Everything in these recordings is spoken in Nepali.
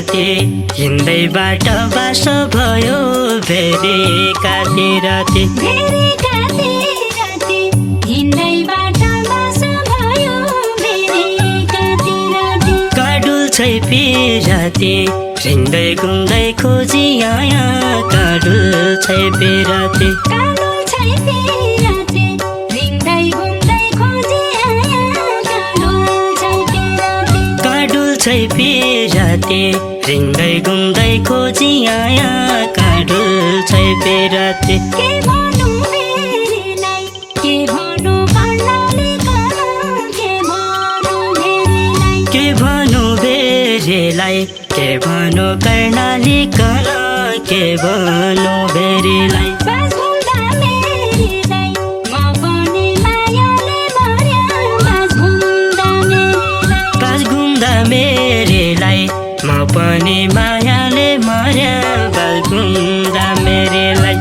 राते हिँड्दै बाटो बासो भयो भेरेका थिए राते काडुल छैपी राते हिँड्दै घुम्दै खोजी आया काडुल छैपी राते छैपी राते हिँड्दै घुम्दै खोजी आया काडुल छैपी राते के भन्नु भेरीलाई के भन्नु कर्णाली के भन्नु भेरीलाई के भन्नु कर्णाली के भन्नु भेरीलाई मेरेलाई म पनि मायाले मर्या बास घुम्दा मेरेलाई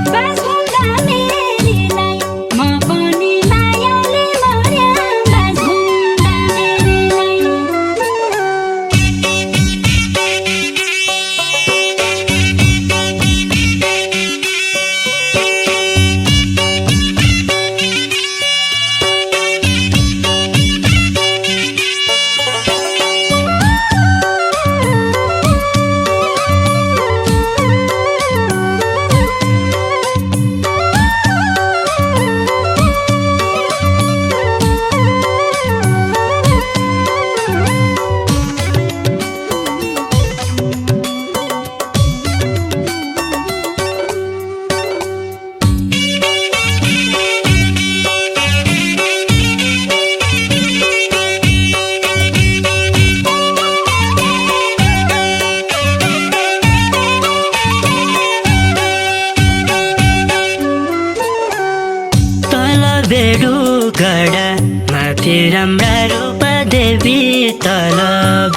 बेडुगडा माथि राम्रा रूपा देवी तल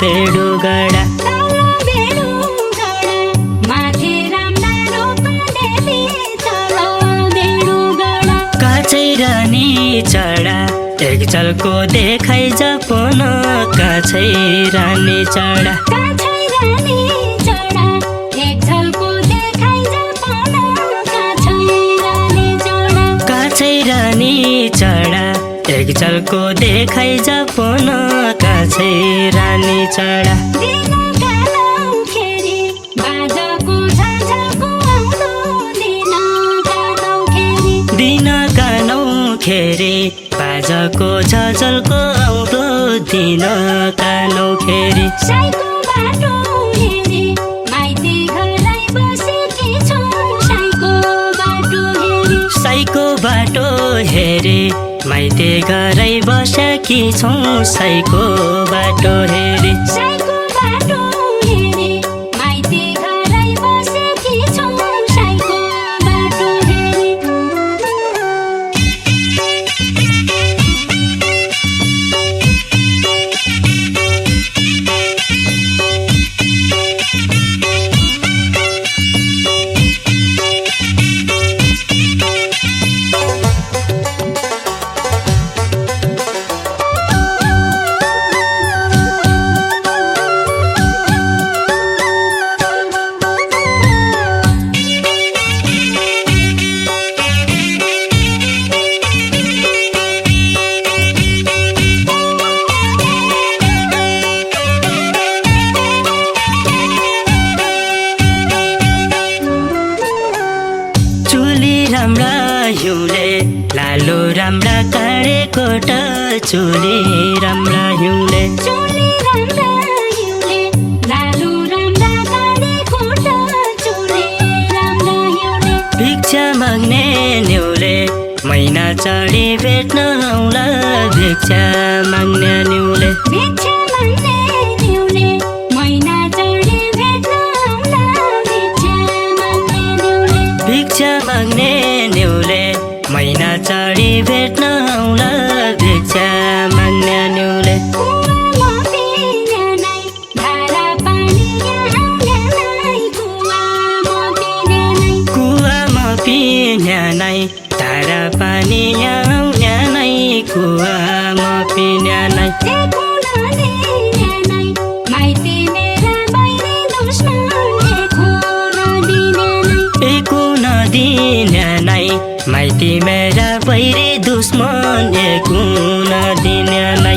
बेडुगडा काछै रानी चढा एक झल्को देखाइ जपन काछै रानी चढा रानी चढा एक झल्को देखाइ जपन काछै रानी चढा दिन कानौ खेरी बाजाको झल्को आउँदो दिन कानौ खेरी साइको बाटो हेरे माइते घरै बसेकी छौँ साइको बाटो हेरे राम्रा हिउँले लालो राम्रा काडेको चुली राम्रा हिउँले भिक्षा माग्ने न्युले मैना चढी भेट्न आउला भिक्षा माग्ने न्युले भिक्षा माग्ने न्युले मैना चढी भेट्न आउला भिक्षा माग्ने न्युले कुवामा पिन्या नै धारा पानी आउन्या नै कुवामा पिन्या नै दिन्यानै माइती मेरा बैरी दुश्मन एक हुन दिन्यानै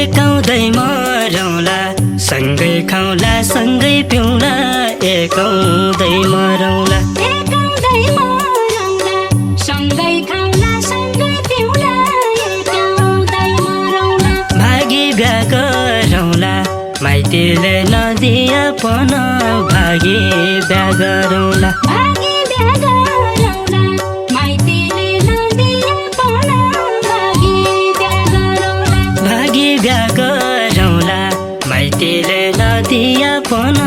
एकाउँदै मरौँला सँगै खाउँला सँगै पिउँला एकाउँदै मरौँला भागी बिहा गरौँला माइतीले नदिया पन भागी बिहा गरौँला बिहा गरौँला माइतीले नदिया पन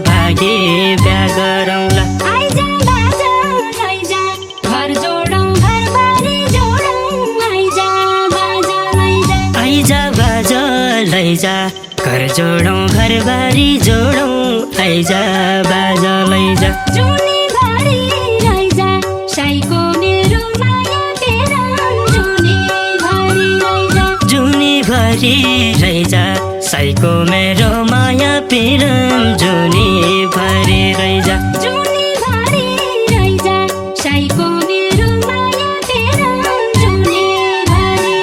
भागी बिहा गरौँला आइजा बाजा लैजा घर जोडौँ घरबारी जोडौँ आइजा बाजा लैजा आइजा बाजा लैजा घर जोडौँ घरबारी जोडौँ आइजा बाजा लैजा जुनी भरी लैजा साइको मेरो माया पेरम जुनी भरी रैजा साइको मेरो माया पिरम जुनी भरी रैजा जुनी भरी लैजा साइको मेरो माया पेरम जुनी भरी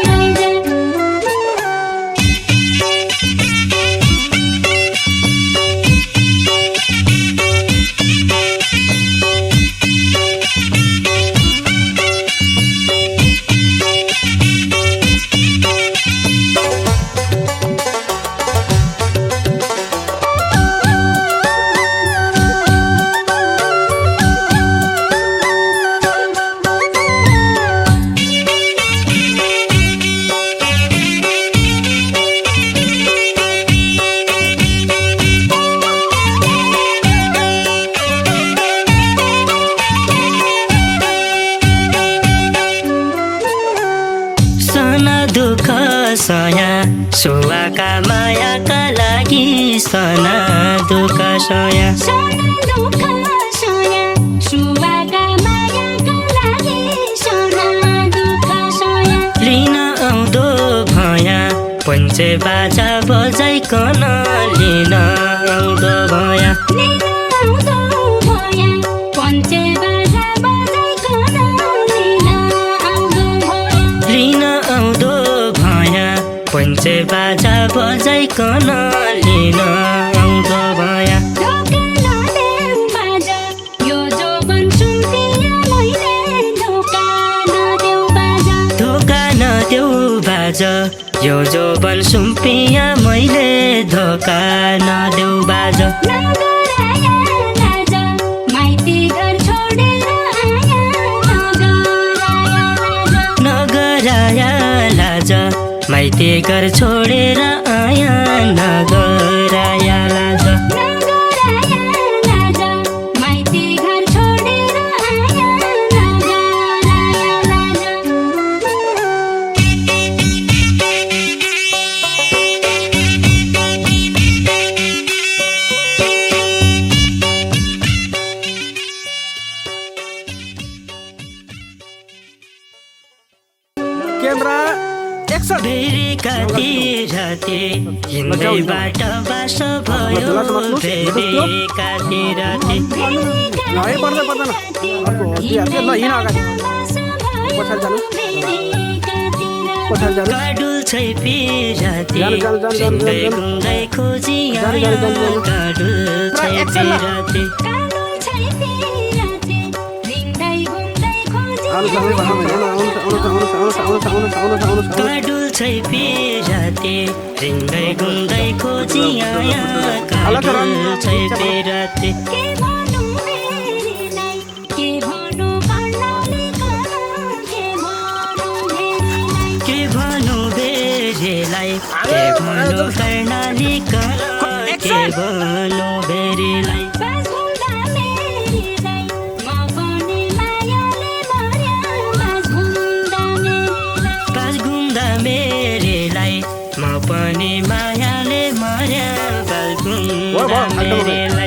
दुःख सया सुवाका मायाका लागि सना दुःख सया लिन आउँदो भया पञ्चे बाजा बजाइकन लिन आउँदो भया पञ्चे बाजा बजाइकन लिन आउँदो भया धोका नदेऊ बाजा यो जोबन सुम्पिया मैले धोका नदेऊ बाजा नगराया लाजा माइती घर छोडेर आया नगराया लाजा फेरि कति राति हिँड्दै बाटो बासो भयो फेरि कति राति काडुल छै पिराती हिँड्दै घुम्दै खोजी आयो काडुल छै पिराती काडुल छै पिराते रिँदै घुम्दै खोजी आया काडुल छै पिराते के भनौँ भेरीलाई के भनौँ कर्णले करा के भनौँ भेरीलाई के भनौँ कर्णाली करा के भनौँ भेरीलाई बास घुम्दा मेरीलाई म पनि मायाले मर्या बास घुम्दा मेरीलाई म पनि मायाले मर्या बास घुम्दा मेरीलाई